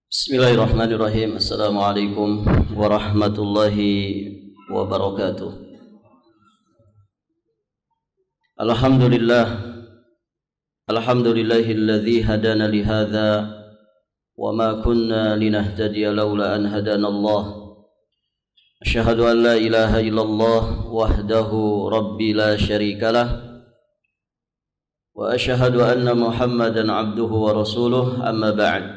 Bismillahirrahmanirrahim. Assalamualaikum warahmatullahi wabarakatuh. Alhamdulillahilladzi hadana li hadza wa ma kunna linahtadiya laula an hadanallah. Asyhadu an la ilaha illallah wahdahu rabbi la syarikalah wa asyhadu anna Muhammadan abduhu wa rasuluh, amma ba'd.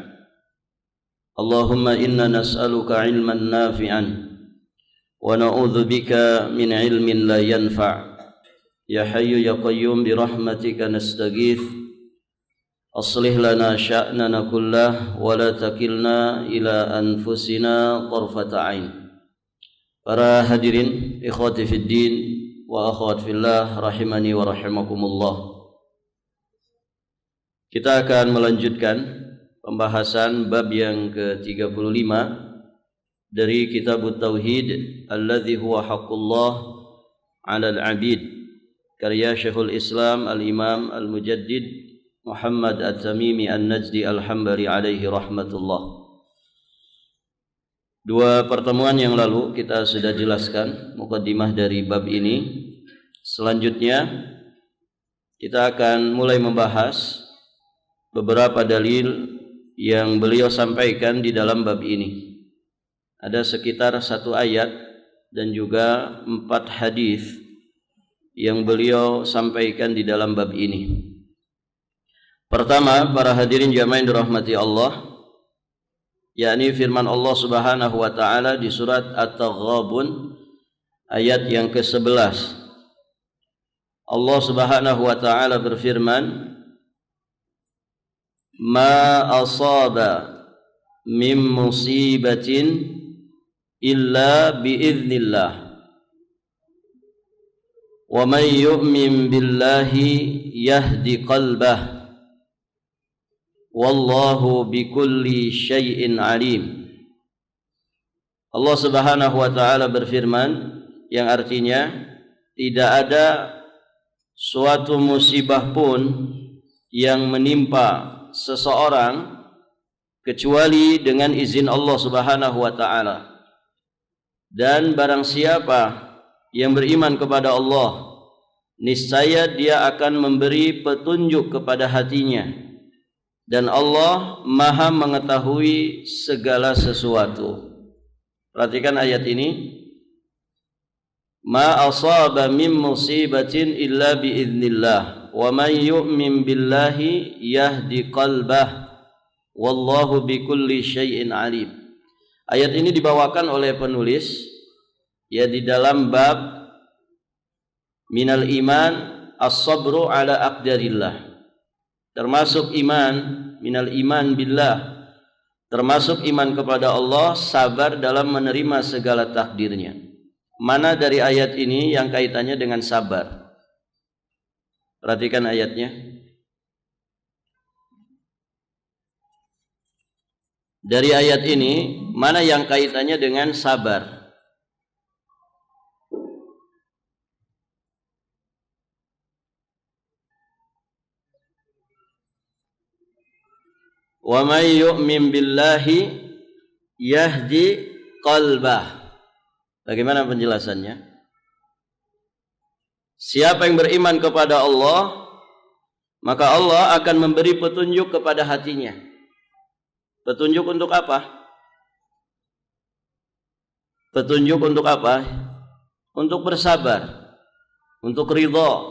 Allahumma inna nas'aluka ilman nafi'an wa na'udzu bika min ilmin la yanfa'. Ya hayyu ya qayyum bi rahmatika nastaghits. Aslih lana sya'nana kullah wa la takilna ila anfusina tarfata 'ain. Para hadirin ikhwati fid din wa akhwat fillah rahimani wa rahimakumullah. Kita akan melanjutkan pembahasan bab yang ke-35 dari kitab Tauhid alladzi huwa haqqullah 'alal 'abid, karya Syekhul Islam Al-Imam Al-Mujaddid Muhammad At-Tamimi An-Najdi Al-Hambali alaihi rahmatullah. Dua pertemuan yang lalu kita sudah jelaskan mukaddimah dari bab ini. Selanjutnya kita akan mulai membahas beberapa dalil yang beliau sampaikan di dalam bab ini. Ada sekitar 1 ayat dan juga 4 hadis yang beliau sampaikan di dalam bab ini. Pertama, para hadirin jamaah yang dirahmati Allah, yakni firman Allah Subhanahu wa taala di surat At-Taghabun ayat yang ke-11. Allah Subhanahu wa taala berfirman, ma asaba min musibatin illa biiznillah wa man yu'min billahi yahdi qalbah wallahu bikulli syai'in alim. Allah Subhanahu wa taala berfirman yang artinya tidak ada suatu musibah pun yang menimpa seseorang kecuali dengan izin Allah Subhanahu wa taala. Dan barang siapa yang beriman kepada Allah, niscaya dia akan memberi petunjuk kepada hatinya, dan Allah Maha mengetahui segala sesuatu. Perhatikan ayat ini. Ma asaba min musibatin illa biiznillah wa man yu'min billahi yahdi qalbah wallahu bikulli syai'in alim. Ayat ini dibawakan oleh penulis ya di dalam bab minal iman as-sabru ala aqdarillah. Termasuk iman, minal iman billah, termasuk iman kepada Allah, sabar dalam menerima segala takdirnya. Mana dari ayat ini yang kaitannya dengan sabar? Perhatikan ayatnya. Dari ayat ini, mana yang kaitannya dengan sabar? Wa may yu'min billahi yahdi qalbah. Bagaimana penjelasannya? Siapa yang beriman kepada Allah, maka Allah akan memberi petunjuk kepada hatinya. Petunjuk untuk apa? Petunjuk untuk apa? Untuk bersabar, untuk ridha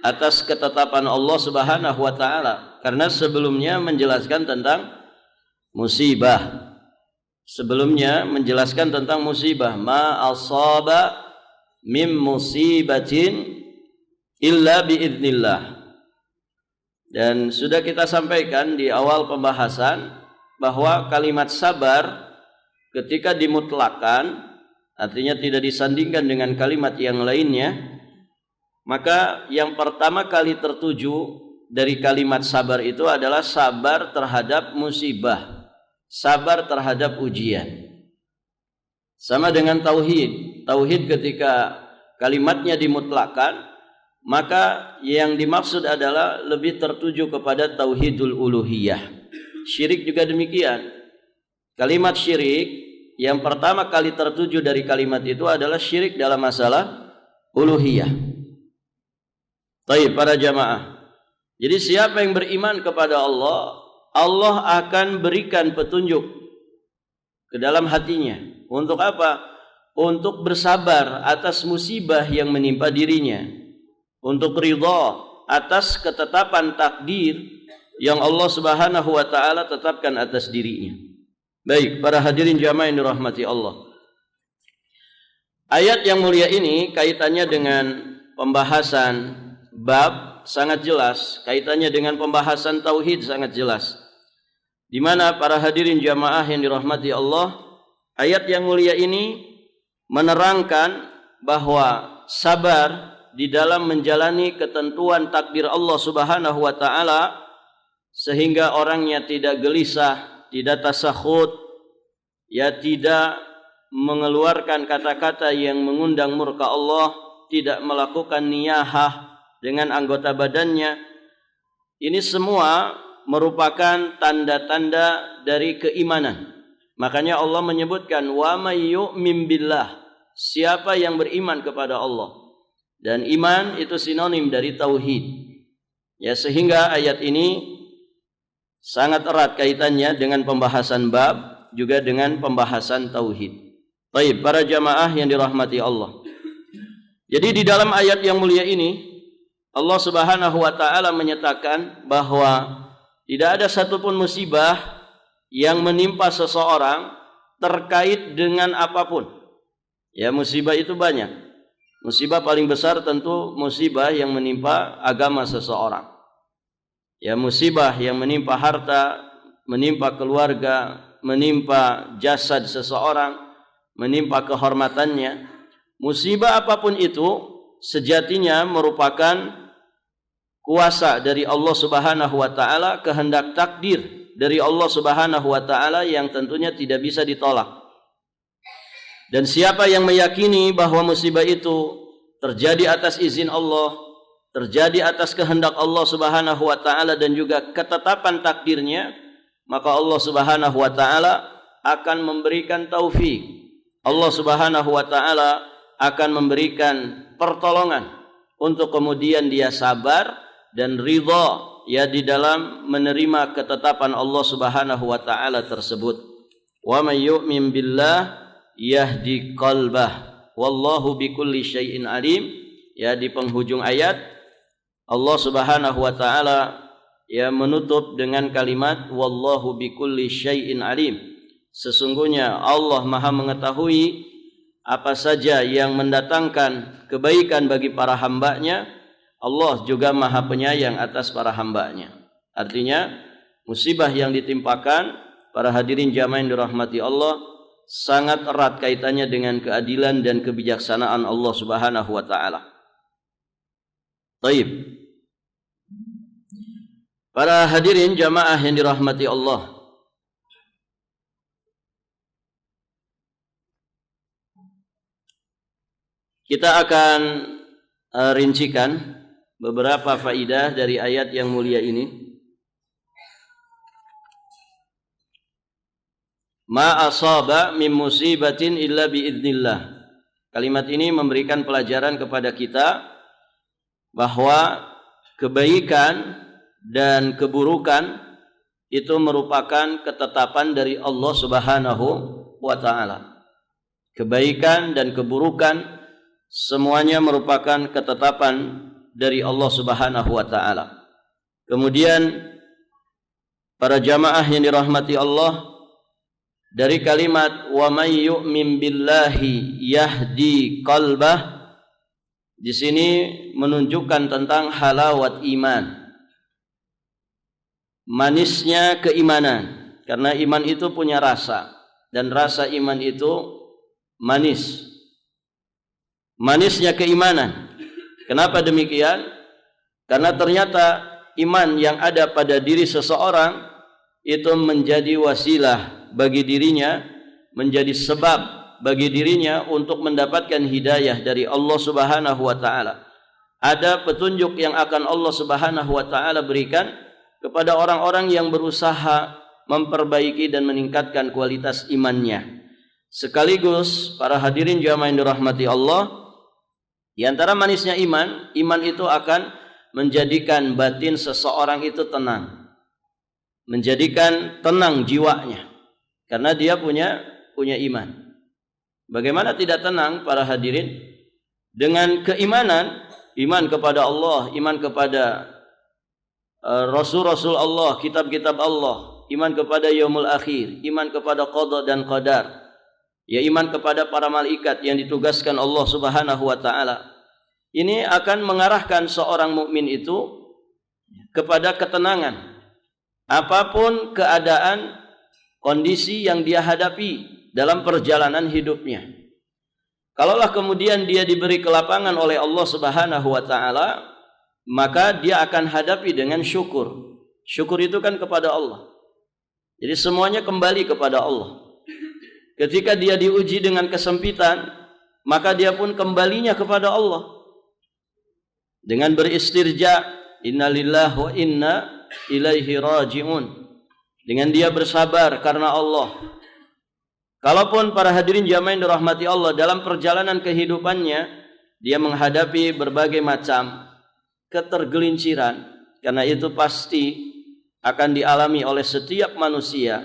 atas ketetapan Allah Subhanahu wa taala. Karena sebelumnya menjelaskan tentang musibah. Sebelumnya menjelaskan tentang musibah. Ma asaba min musibatin illa biiznillah. Dan sudah kita sampaikan di awal pembahasan bahwa kalimat sabar ketika dimutlakan, artinya tidak disandingkan dengan kalimat yang lainnya, maka yang pertama kali tertuju dari kalimat sabar itu adalah sabar terhadap musibah, sabar terhadap ujian. Sama dengan tauhid. Tauhid ketika kalimatnya dimutlakkan, maka yang dimaksud adalah lebih tertuju kepada tauhidul uluhiyah. Syirik juga demikian. Kalimat syirik yang pertama kali tertuju dari kalimat itu adalah syirik dalam masalah uluhiyah. Baik para jamaah. Jadi siapa yang beriman kepada Allah, Allah akan berikan petunjuk ke dalam hatinya. Untuk apa? Untuk bersabar atas musibah yang menimpa dirinya. Untuk ridha atas ketetapan takdir yang Allah Subhanahu wa taala tetapkan atas dirinya. Baik, para hadirin jamaah yang dirahmati Allah. Ayat yang mulia ini kaitannya dengan pembahasan bab sangat jelas, kaitannya dengan pembahasan tauhid sangat jelas. Di mana para hadirin jamaah yang dirahmati Allah, ayat yang mulia ini menerangkan bahwa sabar di dalam menjalani ketentuan takdir Allah Subhanahu wa taala sehingga orangnya tidak gelisah, tidak tasakhut, ya tidak mengeluarkan kata-kata yang mengundang murka Allah, tidak melakukan niyahah dengan anggota badannya. Ini semua merupakan tanda-tanda dari keimanan. Makanya Allah menyebutkan wa may yu'min billah, siapa yang beriman kepada Allah. Dan iman itu sinonim dari tauhid. Ya, sehingga ayat ini sangat erat kaitannya dengan pembahasan bab, juga dengan pembahasan tauhid. Baik, para jamaah yang dirahmati Allah. Jadi di dalam ayat yang mulia ini, Allah Subhanahu wa taala menyatakan bahwa tidak ada satupun musibah yang menimpa seseorang terkait dengan apapun. Ya, musibah itu banyak. Musibah paling besar tentu musibah yang menimpa agama seseorang. Ya, musibah yang menimpa harta, menimpa keluarga, menimpa jasad seseorang, menimpa kehormatannya. Musibah apapun itu sejatinya merupakan kuasa dari Allah Subhanahu wa taala, kehendak takdir dari Allah Subhanahu wa taala yang tentunya tidak bisa ditolak. Dan siapa yang meyakini bahwa musibah itu terjadi atas izin Allah, terjadi atas kehendak Allah Subhanahu wa taala dan juga ketetapan takdirnya, maka Allah Subhanahu wa taala akan memberikan taufik. Allah Subhanahu wa taala akan memberikan pertolongan untuk kemudian dia sabar dan ridha ya di dalam menerima ketetapan Allah Subhanahu wa taala tersebut. Wa may yu'min billah yahdi qalbah wallahu bikulli syai'in alim. Ya, di penghujung ayat Allah Subhanahu wa taala ya menutup dengan kalimat wallahu bikulli syai'in alim. Sesungguhnya Allah Maha mengetahui apa saja yang mendatangkan kebaikan bagi para hambanya. Allah juga Maha penyayang atas para hambanya. Artinya musibah yang ditimpakan para hadirin jamaah yang dirahmati Allah sangat erat kaitannya dengan keadilan dan kebijaksanaan Allah Subhanahu wa taala. Baik. Para hadirin jamaah yang dirahmati Allah, kita akan rincikan beberapa faidah dari ayat yang mulia ini. Ma asaba min musibatin illa biidznillah. Kalimat ini memberikan pelajaran kepada kita bahwa kebaikan dan keburukan itu merupakan ketetapan dari Allah Subhanahu wa taala. Kebaikan dan keburukan semuanya merupakan ketetapan dari Allah Subhanahu wa taala. Kemudian para jamaah yang dirahmati Allah, dari kalimat wa may yu'min billahi yahdi qalbah, di sini menunjukkan tentang halawat iman, manisnya keimanan. Karena iman itu punya rasa, dan rasa iman itu manis. Manisnya keimanan. Kenapa demikian? Karena ternyata iman yang ada pada diri seseorang itu menjadi wasilah bagi dirinya, menjadi sebab bagi dirinya untuk mendapatkan hidayah dari Allah Subhanahu wa taala. Ada petunjuk yang akan Allah Subhanahu wa taala berikan kepada orang-orang yang berusaha memperbaiki dan meningkatkan kualitas imannya. Sekaligus para hadirin jamaah yang dirahmati Allah, di antara manisnya iman itu akan menjadikan batin seseorang itu tenang, menjadikan tenang jiwanya, karena dia punya iman. Bagaimana tidak tenang para hadirin? Dengan keimanan, iman kepada Allah, iman kepada Rasul-Rasul Allah, kitab-kitab Allah, iman kepada yaumul akhir, iman kepada qada dan qadar, ya iman kepada para malaikat yang ditugaskan Allah Subhanahu wa taala. Ini akan mengarahkan seorang mukmin itu kepada ketenangan. Apapun keadaan, kondisi yang dia hadapi dalam perjalanan hidupnya. Kalaulah kemudian dia diberi kelapangan oleh Allah Subhanahu wa taala, maka dia akan hadapi dengan syukur. Syukur itu kan kepada Allah. Jadi semuanya kembali kepada Allah. Ketika dia diuji dengan kesempitan, maka dia pun kembalinya kepada Allah. Dengan beristirja, innalillahi wa inna ilaihi raji'un. Dengan dia bersabar karena Allah. Kalaupun para hadirin jamaah yang dirahmati Allah, dalam perjalanan kehidupannya dia menghadapi berbagai macam ketergelinciran, karena itu pasti akan dialami oleh setiap manusia.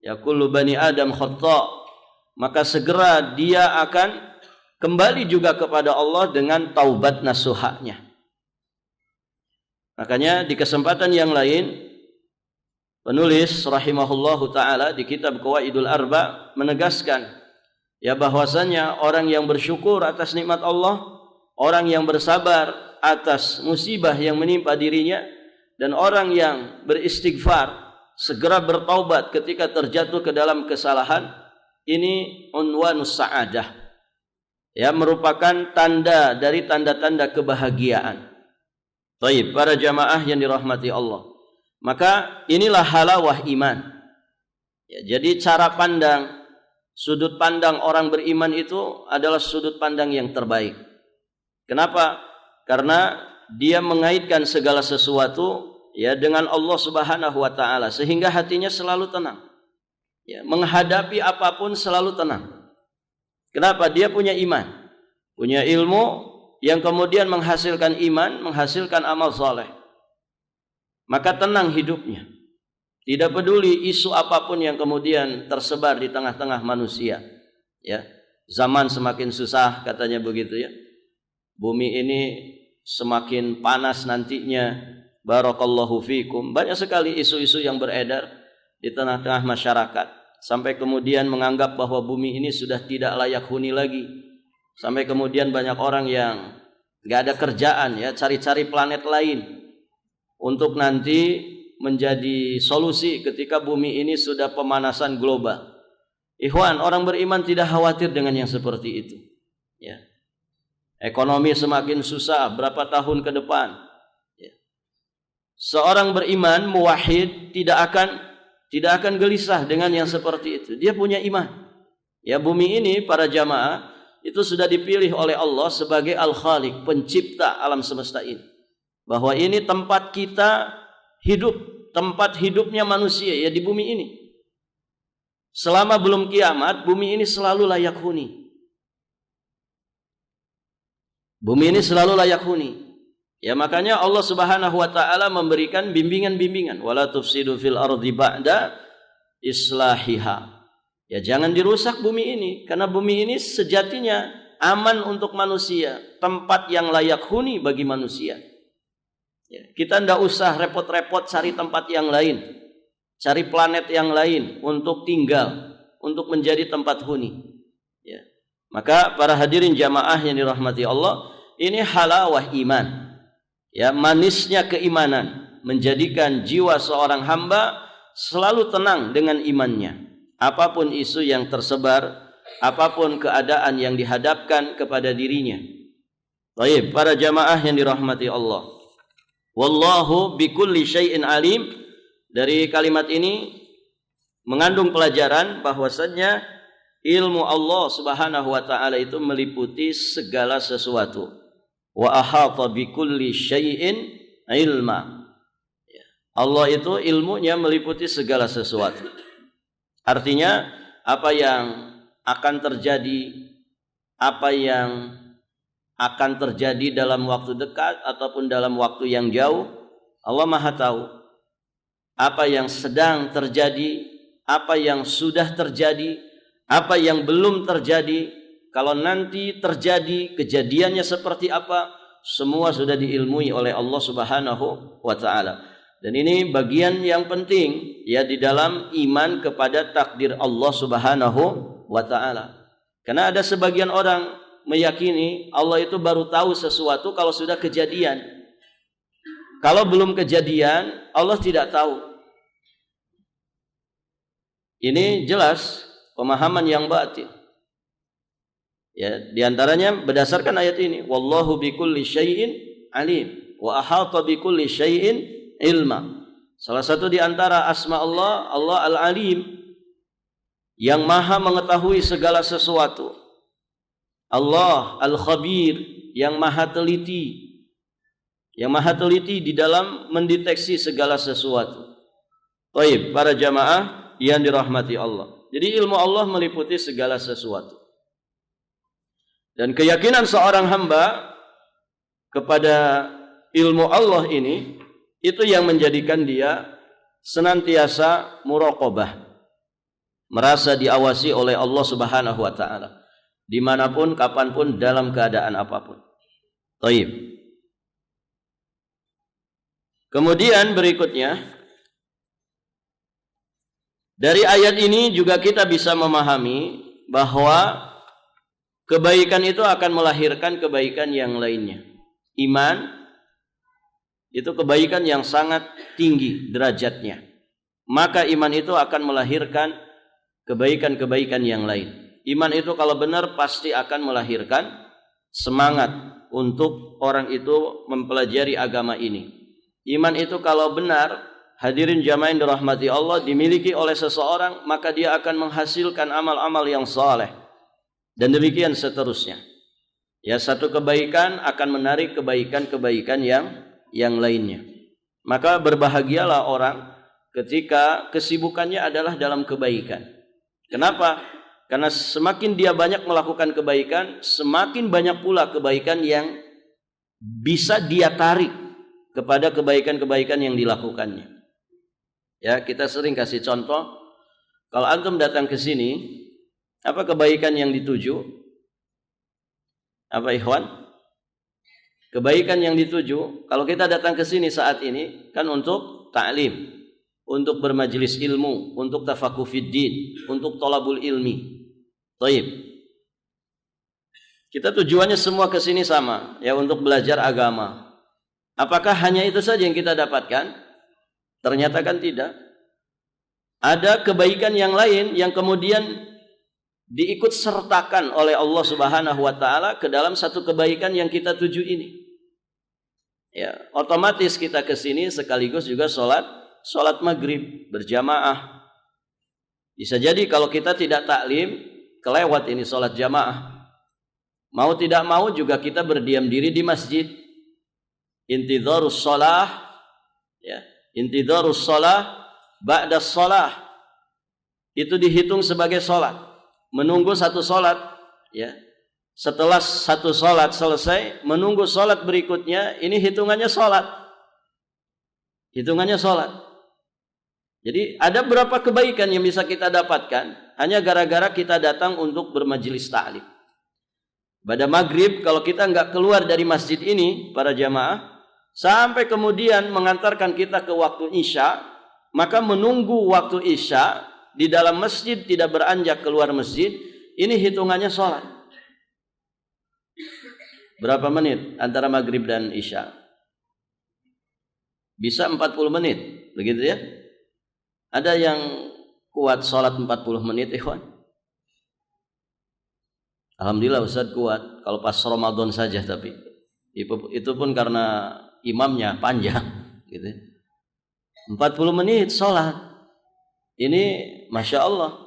Ya kullu bani Adam khata', maka segera dia akan kembali juga kepada Allah dengan taubat nasuhanya. Makanya di kesempatan yang lain, penulis rahimahullahu ta'ala di kitab Qawaidul Arba menegaskan ya bahwasanya orang yang bersyukur atas nikmat Allah, orang yang bersabar atas musibah yang menimpa dirinya, dan orang yang beristighfar, segera bertaubat ketika terjatuh ke dalam kesalahan, ini unwanus sa'adah, ya merupakan tanda dari tanda-tanda kebahagiaan. Baik, para jamaah yang dirahmati Allah, maka inilah halawah iman. Ya, jadi cara pandang, sudut pandang orang beriman itu adalah sudut pandang yang terbaik. Kenapa? Karena dia mengaitkan segala sesuatu ya dengan Allah Subhanahu wa taala, sehingga hatinya selalu tenang. Ya, menghadapi apapun selalu tenang. Kenapa? Dia punya iman, punya ilmu yang kemudian menghasilkan iman, menghasilkan amal saleh. Maka tenang hidupnya. Tidak peduli isu apapun yang kemudian tersebar di tengah-tengah manusia. Ya, zaman semakin susah katanya begitu ya. Bumi ini semakin panas nantinya. Barakallahu fikum. Banyak sekali isu-isu yang beredar di tengah-tengah masyarakat, sampai kemudian menganggap bahwa bumi ini sudah tidak layak huni lagi. Sampai kemudian banyak orang yang nggak ada kerjaan ya, cari-cari planet lain untuk nanti menjadi solusi ketika bumi ini sudah pemanasan global. Ikhwan, orang beriman tidak khawatir dengan yang seperti itu. Ya. Ekonomi semakin susah berapa tahun ke depan. Ya. Seorang beriman muwahhid tidak akan gelisah dengan yang seperti itu. Dia punya iman. Ya, bumi ini para jamaah itu sudah dipilih oleh Allah sebagai Al-Khaliq, pencipta alam semesta ini. Bahwa ini tempat kita hidup, tempat hidupnya manusia ya di bumi ini. Selama belum kiamat, bumi ini selalu layak huni. Bumi ini selalu layak huni. Ya, makanya Allah Subhanahu wa taala memberikan bimbingan-bimbingan, wala tufsidu fil ardi ba'da islahiha. Ya, jangan dirusak bumi ini, karena bumi ini sejatinya aman untuk manusia, tempat yang layak huni bagi manusia. Ya, kita tidak usah repot-repot cari tempat yang lain, cari planet yang lain untuk tinggal, untuk menjadi tempat huni. Ya. Maka para hadirin jamaah yang dirahmati Allah, ini halawah iman. Ya, manisnya keimanan menjadikan jiwa seorang hamba selalu tenang dengan imannya. Apapun isu yang tersebar, apapun keadaan yang dihadapkan kepada dirinya. Baik, para jamaah yang dirahmati Allah. Wallahu bikulli syai'in alim. Dari kalimat ini mengandung pelajaran bahwasannya ilmu Allah Subhanahu wa taala itu meliputi segala sesuatu. Wa ahata bikulli syai'in ilma. Allah itu ilmunya meliputi segala sesuatu. Artinya apa yang akan terjadi, apa yang akan terjadi dalam waktu dekat ataupun dalam waktu yang jauh, Allah Maha tahu. Apa yang sedang terjadi, apa yang sudah terjadi, apa yang belum terjadi, kalau nanti terjadi kejadiannya seperti apa, semua sudah diilmui oleh Allah Subhanahu wa taala. Dan ini bagian yang penting ya di dalam iman kepada takdir Allah Subhanahu wa taala. Karena ada sebagian orang meyakini Allah itu baru tahu sesuatu kalau sudah kejadian. Kalau belum kejadian, Allah tidak tahu. Ini jelas pemahaman yang batil. Ya, di antaranya berdasarkan ayat ini, wallahu bikulli syai'in alim wa ahata bikulli syai'in ilma. Salah satu di antara asma Allah, Allah Al-Alim, yang maha mengetahui segala sesuatu. Allah Al-Khabir, yang maha teliti, di dalam mendeteksi segala sesuatu. Baik, para jamaah yang dirahmati Allah. Jadi ilmu Allah meliputi segala sesuatu. Dan keyakinan seorang hamba kepada ilmu Allah ini, itu yang menjadikan dia senantiasa muraqabah, merasa diawasi oleh Allah Subhanahu wa taala dimanapun, kapanpun, dalam keadaan apapun. Baik. Kemudian berikutnya, dari ayat ini juga kita bisa memahami bahwa kebaikan itu akan melahirkan kebaikan yang lainnya. Iman itu kebaikan yang sangat tinggi derajatnya. Maka iman itu akan melahirkan kebaikan-kebaikan yang lain. Iman itu kalau benar pasti akan melahirkan semangat untuk orang itu mempelajari agama ini. Iman itu kalau benar, hadirin jamaah yang dirahmati Allah, dimiliki oleh seseorang, maka dia akan menghasilkan amal-amal yang saleh. Dan demikian seterusnya. Ya, satu kebaikan akan menarik kebaikan-kebaikan yang lainnya. Maka berbahagialah orang ketika kesibukannya adalah dalam kebaikan. Kenapa? Karena semakin dia banyak melakukan kebaikan, semakin banyak pula kebaikan yang bisa dia tarik kepada kebaikan-kebaikan yang dilakukannya. Ya, kita sering kasih contoh. Kalau antum datang ke sini, apa kebaikan yang dituju? Apa ikhwan? Kebaikan yang dituju, kalau kita datang ke sini saat ini, kan untuk ta'lim, untuk bermajelis ilmu, untuk tafaqquh fid din, untuk thalabul ilmi. Baik. Kita tujuannya semua ke sini sama, ya, untuk belajar agama. Apakah hanya itu saja yang kita dapatkan? Ternyata kan tidak. Ada kebaikan yang lain yang kemudian diikut sertakan oleh Allah Subhanahu wa taala ke dalam satu kebaikan yang kita tuju ini. Ya, otomatis kita ke sini sekaligus juga salat maghrib berjamaah. Bisa jadi kalau kita tidak taklim, kelewat ini salat jamaah. Mau tidak mau juga kita berdiam diri di masjid. Intidharus shalah, ya, intidharus shalah ba'da shalah. Itu dihitung sebagai salat. Menunggu satu salat, ya. Setelah satu salat selesai, menunggu salat berikutnya, ini hitungannya salat. Hitungannya salat. Jadi ada berapa kebaikan yang bisa kita dapatkan hanya gara-gara kita datang untuk bermajelis ta'lim. Pada maghrib kalau kita nggak keluar dari masjid ini, para jamaah, sampai kemudian mengantarkan kita ke waktu isya, maka menunggu waktu isya di dalam masjid tidak beranjak keluar masjid, ini hitungannya salat. Berapa menit antara maghrib dan isya? Bisa 40 menit, begitu ya? Ada yang kuat sholat 40 menit, ikhwan? Alhamdulillah Ustaz kuat, kalau pas Ramadan saja, tapi itu pun karena imamnya panjang, gitu. 40 menit sholat, ini Masya Allah,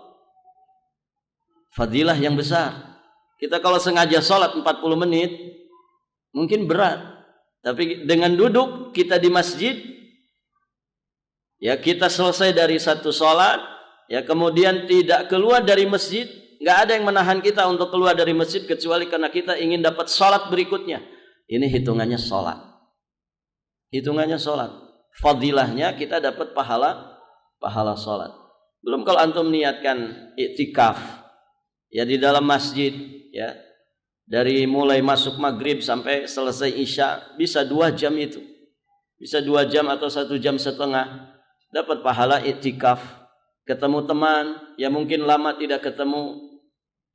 fadilah yang besar. Kita kalau sengaja sholat 40 menit, mungkin berat. Tapi dengan duduk kita di masjid, Ya, kita selesai dari satu sholat, ya kemudian tidak keluar dari masjid, nggak ada yang menahan kita untuk keluar dari masjid kecuali karena kita ingin dapat sholat berikutnya. Ini hitungannya sholat. Hitungannya sholat. Fadilahnya kita dapat pahala sholat. Belum kalau antum niatkan iktikaf, ya di dalam masjid, ya dari mulai masuk maghrib sampai selesai isya bisa 2 jam itu, bisa 2 jam atau 1 jam setengah. Dapat pahala iktikaf, ketemu teman yang mungkin lama tidak ketemu,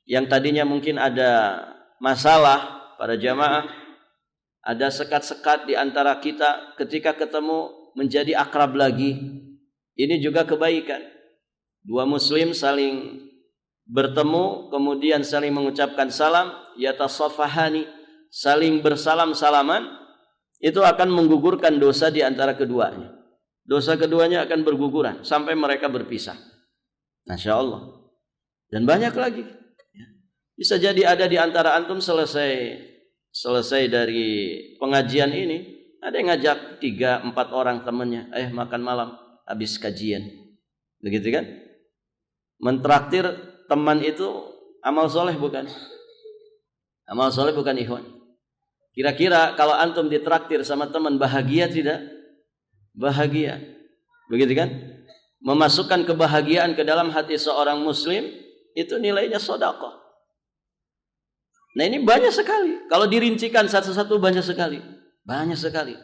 yang tadinya mungkin ada masalah para jamaah, ada sekat-sekat di antara kita, ketika ketemu menjadi akrab lagi. Ini juga kebaikan. 2 muslim saling bertemu, kemudian saling mengucapkan salam, yatasafahani, saling bersalam-salaman, itu akan menggugurkan dosa di antara keduanya. Dosa keduanya akan berguguran sampai mereka berpisah. Masya Allah. Dan banyak lagi. Bisa jadi ada di antara antum selesai dari pengajian ini, ada yang ngajak 3-4 orang temannya, makan malam habis kajian. Begitu kan? Mentraktir teman itu amal soleh bukan? Amal soleh bukan, ikhwan? Kira-kira kalau antum ditraktir sama teman, bahagia tidak? Bahagia, begitu kan? Memasukkan kebahagiaan ke dalam hati seorang muslim, itu nilainya sedekah. Nah ini banyak sekali. Kalau dirincikan satu-satu banyak sekali. Banyak sekali.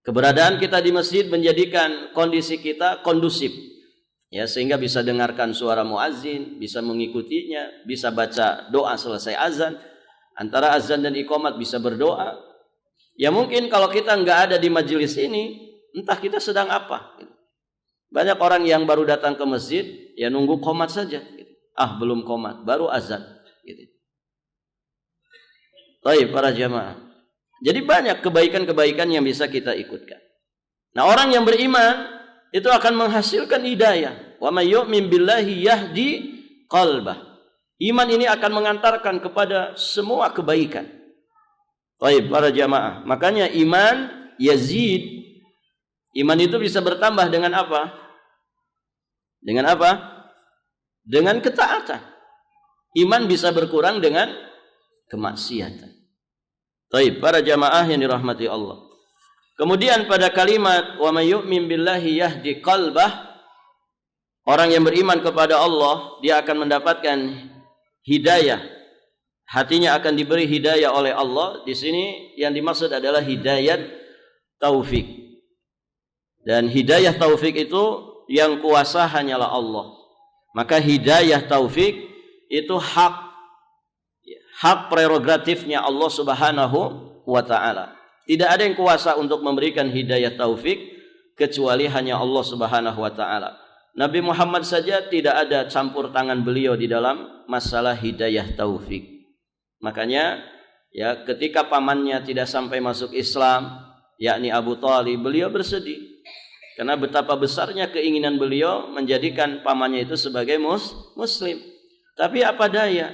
Keberadaan kita di masjid menjadikan kondisi kita kondusif, ya, sehingga bisa dengarkan suara muazin, bisa mengikutinya, bisa baca doa selesai azan. Antara azan dan iqamat bisa berdoa. Ya mungkin kalau kita nggak ada di majelis ini, entah kita sedang apa. Banyak orang yang baru datang ke masjid, ya nunggu qomat saja. Belum qomat, baru azan. Baik para jamaah. Jadi banyak kebaikan-kebaikan yang bisa kita ikutkan. Nah, orang yang beriman itu akan menghasilkan hidayah. Wa may yu'min billahi yahdi qalbah. Iman ini akan mengantarkan kepada semua kebaikan. Baik para jamaah, makanya iman yazid. Iman itu bisa bertambah dengan apa? Dengan apa? Dengan ketaatan. Iman bisa berkurang dengan kemaksiatan. Baik para jamaah yang dirahmati Allah. Kemudian pada kalimat wa may yu'min billahi yahdi qalbah, orang yang beriman kepada Allah dia akan mendapatkan hidayah. Hatinya akan diberi hidayah oleh Allah. Di sini yang dimaksud adalah hidayat taufik. Dan hidayah taufik itu yang kuasa hanyalah Allah. Maka hidayah taufik itu hak prerogatifnya Allah Subhanahu wa ta'ala. Tidak ada yang kuasa untuk memberikan hidayah taufik kecuali hanya Allah Subhanahu wa ta'ala. Nabi Muhammad saja tidak ada campur tangan beliau di dalam masalah hidayah taufik. Makanya ya ketika pamannya tidak sampai masuk Islam, yakni Abu Thalib, beliau bersedih karena betapa besarnya keinginan beliau menjadikan pamannya itu sebagai muslim. Tapi apa daya?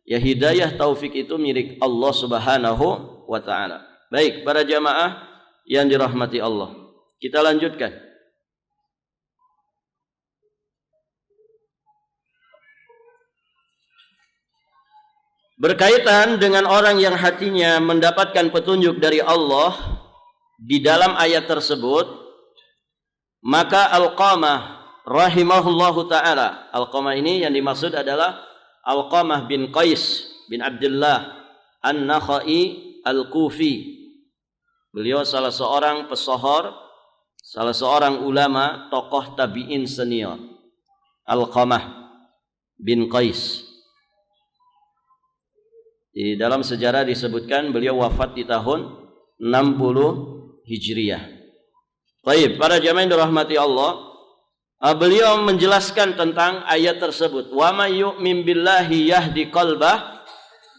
Ya hidayah taufik itu milik Allah Subhanahu wa ta'ala. Baik para jamaah yang dirahmati Allah, kita lanjutkan. Berkaitan dengan orang yang hatinya mendapatkan petunjuk dari Allah di dalam ayat tersebut, maka Alqamah rahimahullahu ta'ala. Alqamah ini yang dimaksud adalah Alqamah bin Qais bin Abdullah An-Nakhai Al-Kufi. Beliau salah seorang pesohor, salah seorang ulama, tokoh tabi'in senior. Alqamah bin Qais. Di dalam sejarah disebutkan beliau wafat di tahun 60 Hijriah. Baik, para jamaah yang dirahmati Allah, beliau menjelaskan tentang ayat tersebut. Wa may yu'min billahi yahdi qalbah.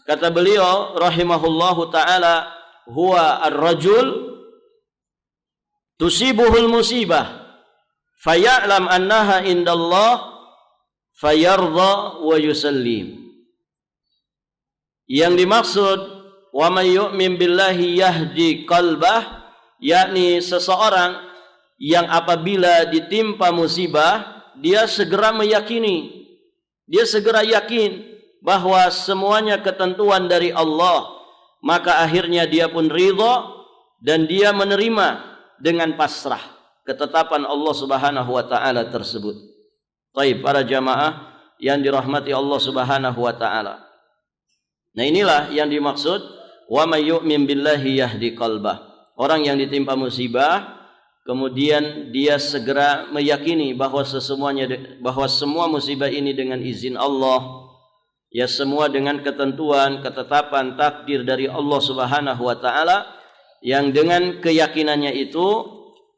Kata beliau rahimahullahu taala, huwa ar-rajul tusibuhul musibah faya'lam annaha indallah fayardha wa yusallim. Yang dimaksud wa may yu'min billahi yahdi qalbah, yakni seseorang yang apabila ditimpa musibah dia segera meyakini, dia segera yakin bahwa semuanya ketentuan dari Allah, maka akhirnya dia pun ridha dan dia menerima dengan pasrah ketetapan Allah Subhanahu wa taala tersebut. Baik, para jamaah yang dirahmati Allah Subhanahu wa taala. Nah, inilah yang dimaksud wa may yu'min billahi yahdi qalbah. Orang yang ditimpa musibah kemudian dia segera meyakini bahwa semua musibah ini dengan izin Allah, ya semua dengan ketentuan, ketetapan, takdir dari Allah Subhanahu wa taala, yang dengan keyakinannya itu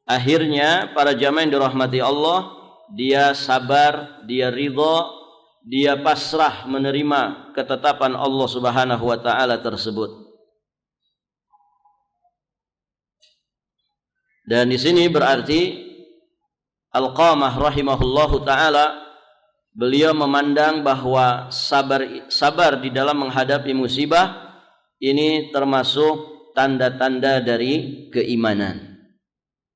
akhirnya para jamaah yang dirahmati Allah, dia sabar, dia ridha, dia pasrah menerima ketetapan Allah Subhanahu wa taala tersebut. Dan di sini berarti Alqamah rahimahullahu taala, beliau memandang bahwa sabar di dalam menghadapi musibah ini termasuk tanda-tanda dari keimanan.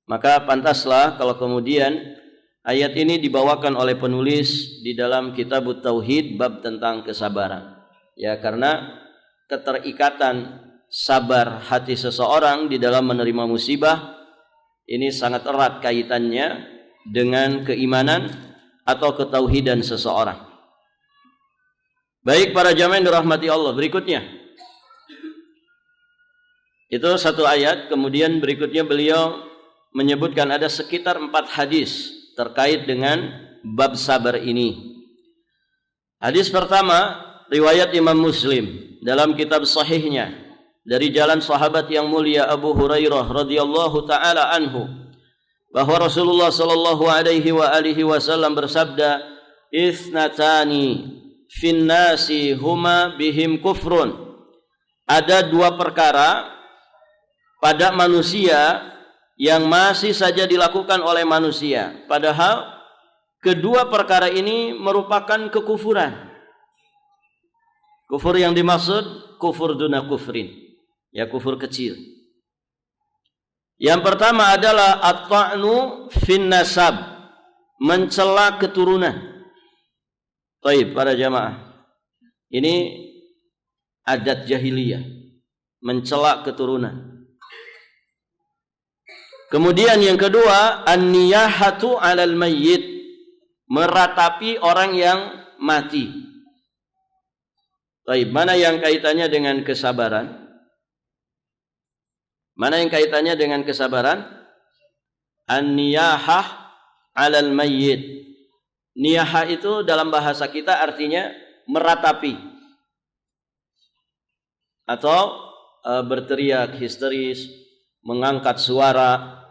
Maka pantaslah kalau kemudian ayat ini dibawakan oleh penulis di dalam kitab Tauhid bab tentang kesabaran. Ya, karena keterikatan sabar hati seseorang di dalam menerima musibah ini sangat erat kaitannya dengan keimanan atau ketauhidan seseorang. Baik para jamaah yang dirahmati Allah, berikutnya itu satu ayat, kemudian berikutnya beliau menyebutkan ada sekitar 4 hadis terkait dengan bab sabar ini. Hadis pertama riwayat Imam Muslim dalam kitab sahihnya dari jalan sahabat yang mulia Abu Hurairah radhiyallahu taala anhu, bahwa Rasulullah sallallahu alaihi wasallam bersabda, "Itsnatani fin nasi huma bihim kufrun." Ada 2 perkara pada manusia yang masih saja dilakukan oleh manusia, padahal kedua perkara ini merupakan kekufuran. Kufur yang dimaksud kufur duna kufrin, ya kufur kecil. Yang pertama adalah at-ta'nu fin nasab, mencela keturunan. Baik para jamaah, ini adat jahiliyah, mencela keturunan. Kemudian yang kedua, an-niyahatu 'alal mayyit, meratapi orang yang mati. Baik, mana yang kaitannya dengan kesabaran? Mana yang kaitannya dengan kesabaran? An-niyahah 'alal mayyit. Niyahah itu dalam bahasa kita artinya meratapi atau berteriak histeris, mengangkat suara,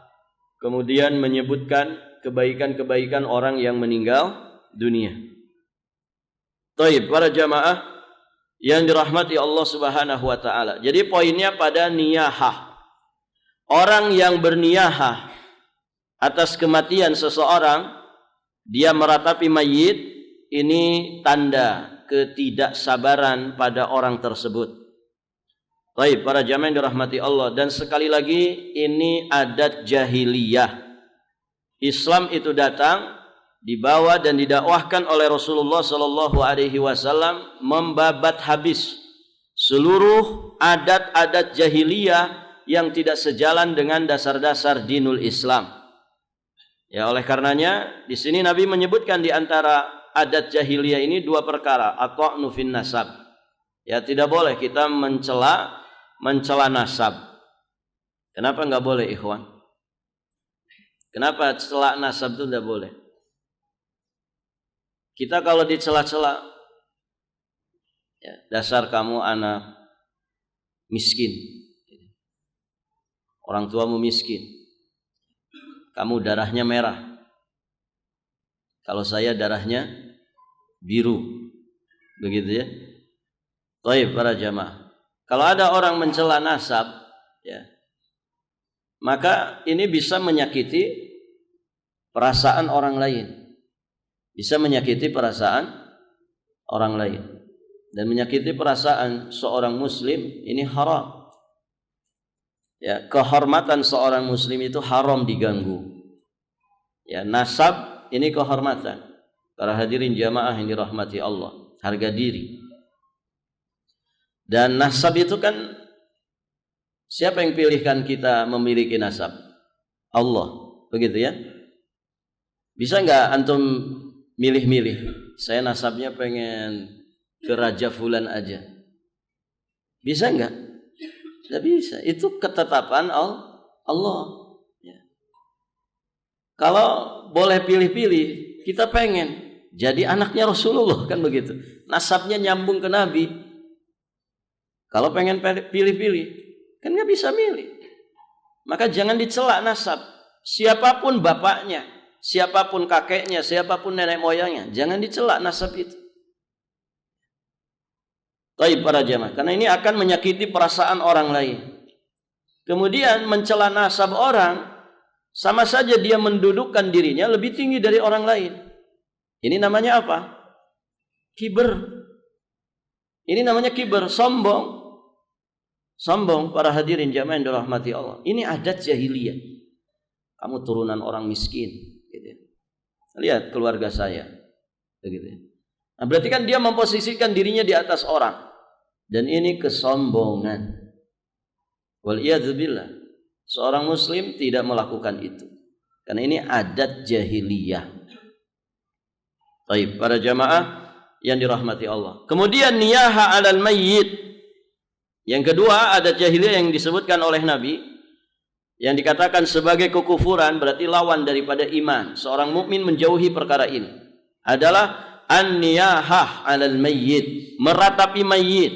kemudian menyebutkan kebaikan-kebaikan orang yang meninggal dunia. Baik, para jamaah yang dirahmati Allah Subhanahu wa taala. Jadi poinnya pada niyahah. Orang yang berniyahah atas kematian seseorang, dia meratapi mayit, ini tanda ketidaksabaran pada orang tersebut. Baik, para jamaah yang dirahmati Allah, dan sekali lagi ini adat jahiliyah. Islam itu datang, dibawa dan didakwahkan oleh Rasulullah sallallahu alaihi wasallam, membabat habis seluruh adat-adat jahiliyah yang tidak sejalan dengan dasar-dasar dinul Islam. Ya, oleh karenanya di sini Nabi menyebutkan di antara adat jahiliyah ini 2 perkara, at-ta'nu fin nasab. Ya, tidak boleh kita mencela nasab. Kenapa enggak boleh, ikhwan? Kenapa cela nasab itu tidak boleh? Kita kalau dicela-cela, ya, dasar kamu anak miskin, orang tuamu miskin, kamu darahnya merah, kalau saya darahnya biru, begitu ya. Baik para jamaah, kalau ada orang mencela nasab, ya, maka ini bisa menyakiti perasaan orang lain, bisa menyakiti perasaan orang lain, dan menyakiti perasaan seorang muslim ini haram. Ya, kehormatan seorang muslim itu haram diganggu. Ya, nasab ini kehormatan. Para hadirin jamaah yang dirahmati Allah, harga diri. Dan nasab itu kan, siapa yang pilihkan kita memiliki nasab? Allah, begitu ya. Bisa nggak antum milih-milih? Saya nasabnya pengen ke Raja Fulan aja. Bisa nggak? Nggak bisa. Itu ketetapan Allah. Ya. Kalau boleh pilih-pilih, kita pengen jadi anaknya Rasulullah, kan begitu. Nasabnya nyambung ke Nabi. Kalau pengen pilih-pilih, kan nggak bisa milih. Maka jangan dicela nasab. Siapapun bapaknya, siapapun kakeknya, siapapun nenek moyangnya, jangan dicela nasab itu. Baik para jamaah, karena ini akan menyakiti perasaan orang lain. Kemudian mencela nasab orang, sama saja dia mendudukkan dirinya lebih tinggi dari orang lain. Ini namanya apa? Kiber. Ini namanya kiber, sombong. Sombong, para hadirin jamaah yang dirahmati Allah. Ini adat jahiliyah. Kamu turunan orang miskin, gitu. Lihat keluarga saya, begitu. Nah, berarti kan dia memposisikan dirinya di atas orang, dan ini kesombongan. Waliyadzubillah. Seorang muslim tidak melakukan itu, karena ini adat jahiliyah. Baik, para jamaah yang dirahmati Allah. Kemudian niyaha 'alal mayyit. Yang kedua, adat jahiliyah yang disebutkan oleh Nabi, yang dikatakan sebagai kekufuran, berarti lawan daripada iman. Seorang mukmin menjauhi perkara ini. Adalah an-niyahah 'alal mayyit, meratapi mayit.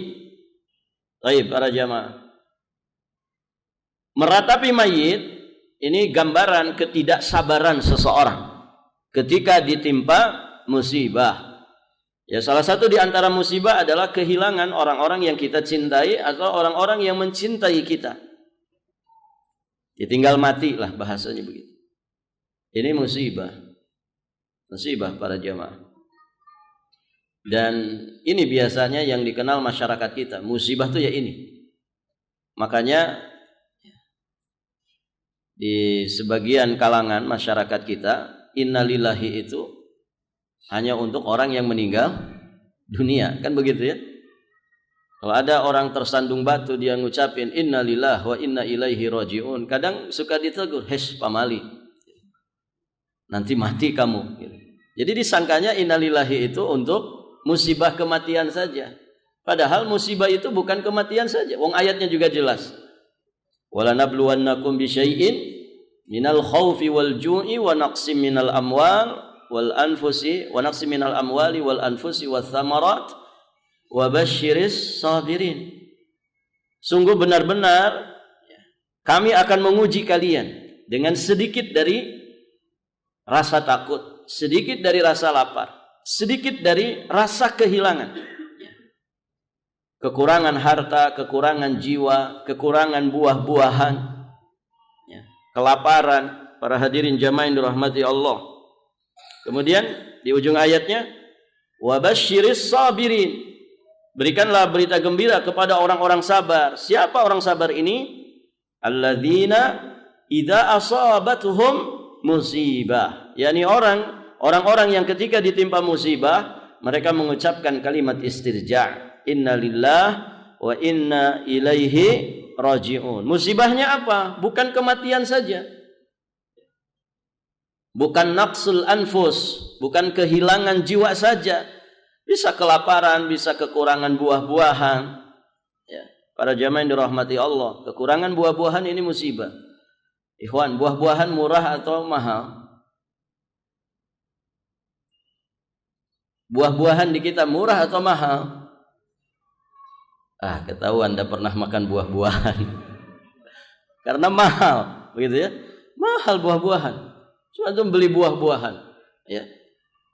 Baik, para jamaah. Meratapi mayit ini gambaran ketidaksabaran seseorang ketika ditimpa musibah. Ya, salah satu di antara musibah adalah kehilangan orang-orang yang kita cintai atau orang-orang yang mencintai kita. Ditinggal mati lah bahasanya begitu. Ini musibah. Musibah para jamaah. Dan ini biasanya yang dikenal masyarakat kita. Musibah itu ya ini. Makanya di sebagian kalangan masyarakat kita, innalillahi itu hanya untuk orang yang meninggal dunia, kan begitu ya. Kalau ada orang tersandung batu, dia ngucapin innalillahi wa inna ilaihi rajiun, kadang suka ditegur, hes pamali, nanti mati kamu, jadi disangkanya innalillahi itu untuk musibah kematian saja, padahal musibah itu bukan kematian saja. Wong ayatnya juga jelas, wala nabluwannakum bisyai'in minal khaufi wal ju'i wa naqsim minal amwal wal anfusi wa naqsim minal amwali wal anfusi wath thamarat wa basyiris sabirin. Sungguh benar-benar kami akan menguji kalian dengan sedikit dari rasa takut, sedikit dari rasa lapar, sedikit dari rasa kehilangan, kekurangan harta, kekurangan jiwa, kekurangan buah-buahan, kelaparan. Para hadirin jamaah yang dirahmati Allah. Kemudian di ujung ayatnya, wa basyiris sabirin, berikanlah berita gembira kepada orang-orang sabar. Siapa orang sabar ini? Alladzina idza asabatuhum musibah, yakni orang-orang yang ketika ditimpa musibah mereka mengucapkan kalimat istirja', inna lillah wa inna ilaihi raji'un. Musibahnya apa? Bukan kematian saja, bukan naqsul anfus, bukan kehilangan jiwa saja, bisa kelaparan, bisa kekurangan buah-buahan. Ya, para jamaah yang dirahmati Allah, kekurangan buah-buahan ini musibah. Ikhwan, buah-buahan murah atau mahal? Buah-buahan di kita murah atau mahal? Ketahuan Anda pernah makan buah-buahan. Karena mahal, begitu ya? Mahal buah-buahan. Cuma antum beli buah-buahan, ya,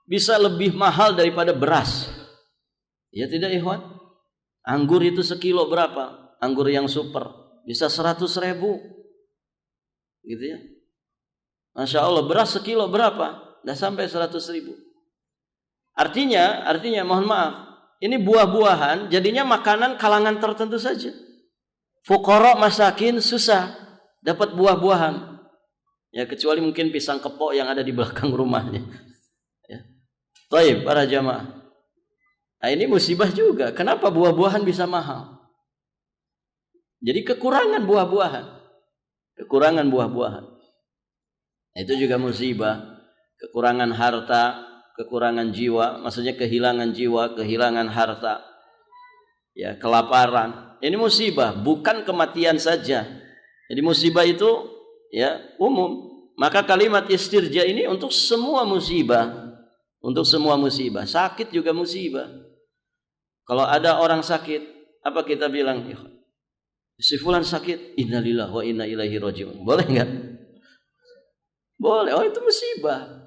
bisa lebih mahal daripada beras. Ya tidak, ikhwan? Anggur itu sekilo berapa? Anggur yang super bisa 100.000, gitu ya. Masya Allah, beras sekilo berapa? Dah sampai 100.000. Artinya, mohon maaf, ini buah-buahan jadinya makanan kalangan tertentu saja. Fuqara masakin susah dapat buah-buahan. Ya, kecuali mungkin pisang kepok yang ada di belakang rumahnya. Ya. Baik, para jamaah. Nah, ini musibah juga. Kenapa buah-buahan bisa mahal? Jadi kekurangan buah-buahan. Kekurangan buah-buahan. Itu juga musibah. Kekurangan harta, kekurangan jiwa, maksudnya kehilangan jiwa, kehilangan harta. Ya, kelaparan. Ini musibah, bukan kematian saja. Jadi musibah itu ya umum. Maka kalimat istirja ini untuk semua musibah. Untuk semua musibah. Sakit juga musibah. Kalau ada orang sakit, apa kita bilang? Si fulan sakit, innalillahi wa inna ilaihi rajiun. Boleh enggak? Boleh. Oh, itu musibah.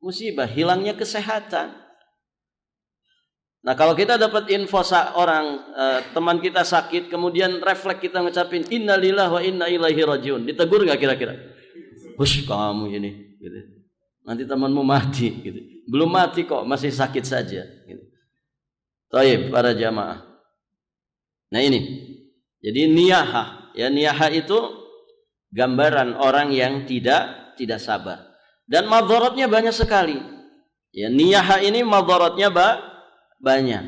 Musibah, hilangnya kesehatan. Nah, kalau kita dapat info orang teman kita sakit, kemudian refleks kita ngucapin innalillahi wa inna ilaihi rajiun, ditegur nggak kira-kira? Hush, kamu ini, gitu. Nanti temanmu mati, gitu. Belum mati kok, masih sakit saja. Gitu. Taib, para jamaah. Nah ini, jadi niyaha, ya niyaha itu gambaran orang yang tidak sabar. Dan madharatnya banyak sekali. Ya, niyaha ini madharatnya banyak.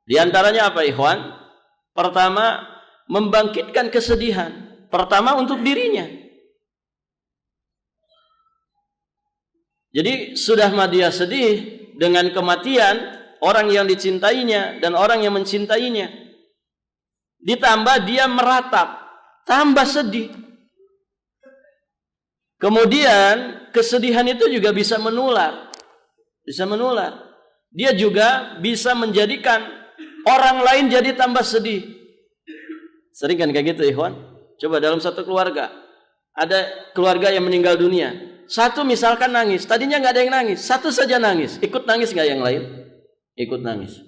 Di antaranya apa, ikhwan? Pertama, membangkitkan kesedihan. Pertama untuk dirinya. Jadi sudah dia sedih dengan kematian orang yang dicintainya dan orang yang mencintainya. Ditambah dia meratap, tambah sedih. Kemudian kesedihan itu juga bisa menular. Bisa menular. Dia juga bisa menjadikan orang lain jadi tambah sedih. Sering kan kayak gitu, ikhwan? Coba dalam satu keluarga, ada keluarga yang meninggal dunia. Satu misalkan nangis, tadinya nggak ada yang nangis, satu saja nangis. Ikut nangis nggak yang lain? Ikut nangis.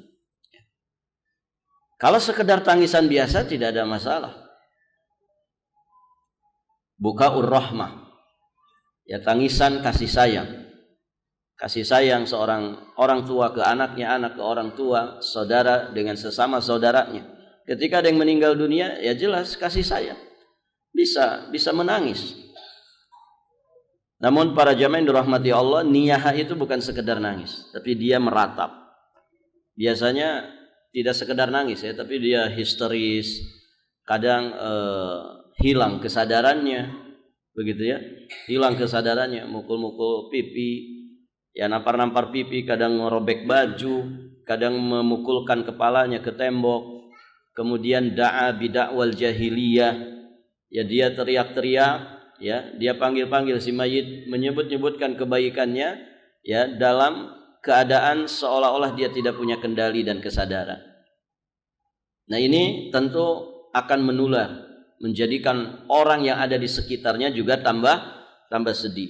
Kalau sekedar tangisan biasa tidak ada masalah. Bukaur rahmah. Ya, tangisan kasih sayang. Kasih sayang seorang orang tua ke anaknya, anak ke orang tua, saudara dengan sesama saudaranya. Ketika ada yang meninggal dunia, ya jelas kasih sayang. Bisa menangis. Namun para jamaah yang dirahmati Allah, niyaha itu bukan sekedar nangis, tapi dia meratap. Biasanya tidak sekedar nangis ya, tapi dia histeris, kadang hilang kesadarannya. Begitu ya, hilang kesadarannya, mukul-mukul pipi, ya nampar-nampar pipi, kadang merobek baju, kadang memukulkan kepalanya ke tembok, kemudian da'a bidakwal jahiliyah, ya dia teriak-teriak, ya dia panggil-panggil si mayit, menyebut-nyebutkan kebaikannya, ya dalam keadaan seolah-olah dia tidak punya kendali dan kesadaran. Nah ini tentu akan menular, menjadikan orang yang ada di sekitarnya juga tambah sedih.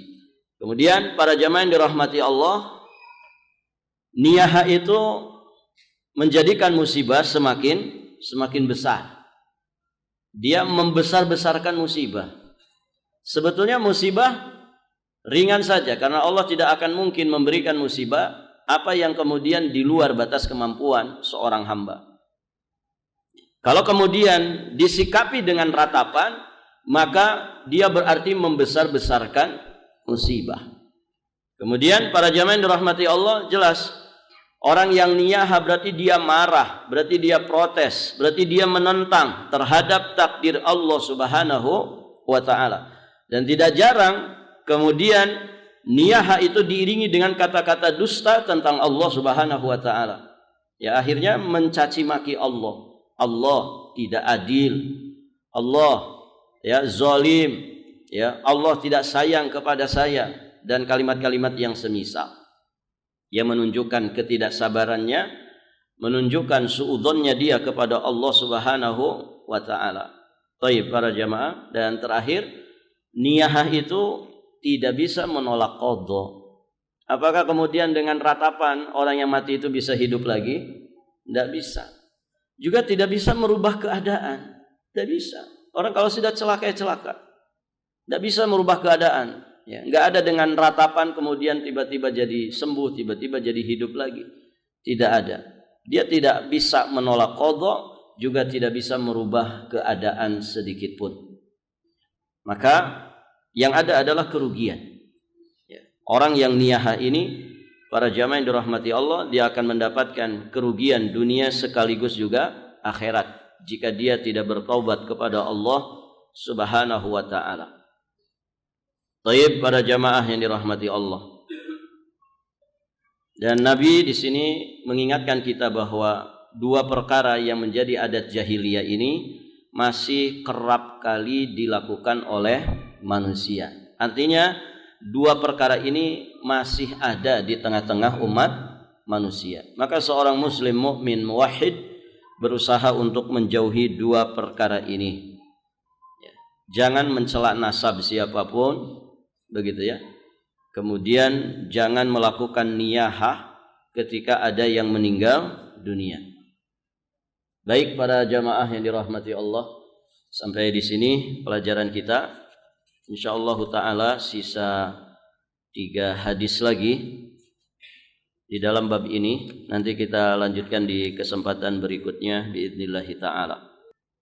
Kemudian para jamaah yang dirahmati Allah, niyaha itu menjadikan musibah semakin besar. Dia membesar-besarkan musibah. Sebetulnya musibah ringan saja, karena Allah tidak akan mungkin memberikan musibah apa yang kemudian di luar batas kemampuan seorang hamba. Kalau kemudian disikapi dengan ratapan, maka dia berarti membesar-besarkan musibah. Kemudian para jamaah yang dirahmati Allah, jelas orang yang niyaha berarti dia marah, berarti dia protes, berarti dia menentang terhadap takdir Allah Subhanahu wa taala. Dan tidak jarang kemudian niyaha itu diiringi dengan kata-kata dusta tentang Allah Subhanahu wa taala. Ya akhirnya mencaci maki Allah. Allah tidak adil, Allah ya zalim, ya Allah tidak sayang kepada saya, dan kalimat-kalimat yang semisal yang menunjukkan ketidaksabarannya, menunjukkan suudzonnya dia kepada Allah Subhanahu wa taala. Baik para jamaah, dan terakhir niyahah itu tidak bisa menolak qadha. Apakah kemudian dengan ratapan orang yang mati itu bisa hidup lagi? Tidak bisa. Juga tidak bisa merubah keadaan. Tidak bisa. Orang kalau sudah celaka ya celaka. Tidak bisa merubah keadaan. Ya, nggak ada dengan ratapan kemudian tiba-tiba jadi sembuh, tiba-tiba jadi hidup lagi. Tidak ada. Dia tidak bisa menolak qadha, juga tidak bisa merubah keadaan sedikit pun. Maka Yang ada adalah kerugian. Orang yang niyaha ini, para jamaah yang dirahmati Allah, dia akan mendapatkan kerugian dunia sekaligus juga akhirat jika dia tidak bertaubat kepada Allah Subhanahu wa taala. Taib, para jamaah yang dirahmati Allah. Dan Nabi di sini mengingatkan kita bahwa dua perkara yang menjadi adat jahiliyah ini masih kerap kali dilakukan oleh manusia. Artinya dua perkara ini masih ada di tengah-tengah umat manusia. Maka seorang muslim mukmin muwahhid berusaha untuk menjauhi dua perkara ini. Jangan mencela nasab siapapun, begitu ya. Kemudian jangan melakukan niyahah ketika ada yang meninggal dunia. Baik para jamaah yang dirahmati Allah, sampai di sini pelajaran kita. Insyaallah taala sisa 3 hadis lagi di dalam bab ini. Nanti kita lanjutkan di kesempatan berikutnya biidznillah taala.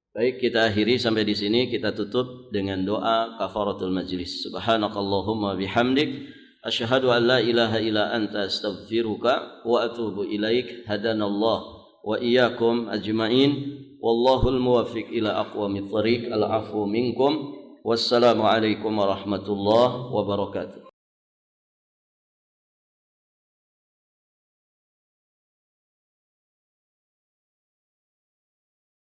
Baik, kita akhiri sampai di sini. Kita tutup dengan doa kafaratul majlis. Subhanakallahumma bihamdik asyhadu an la ilaha illa anta astaghfiruka wa atubu ilaik. Hadanallah wa iyyakum ajmain. Wallahul muwaffiq ila aqwamit thariq. Al-'afwu minkum. Wassalamu alaikum warahmatullahi wabarakatuh.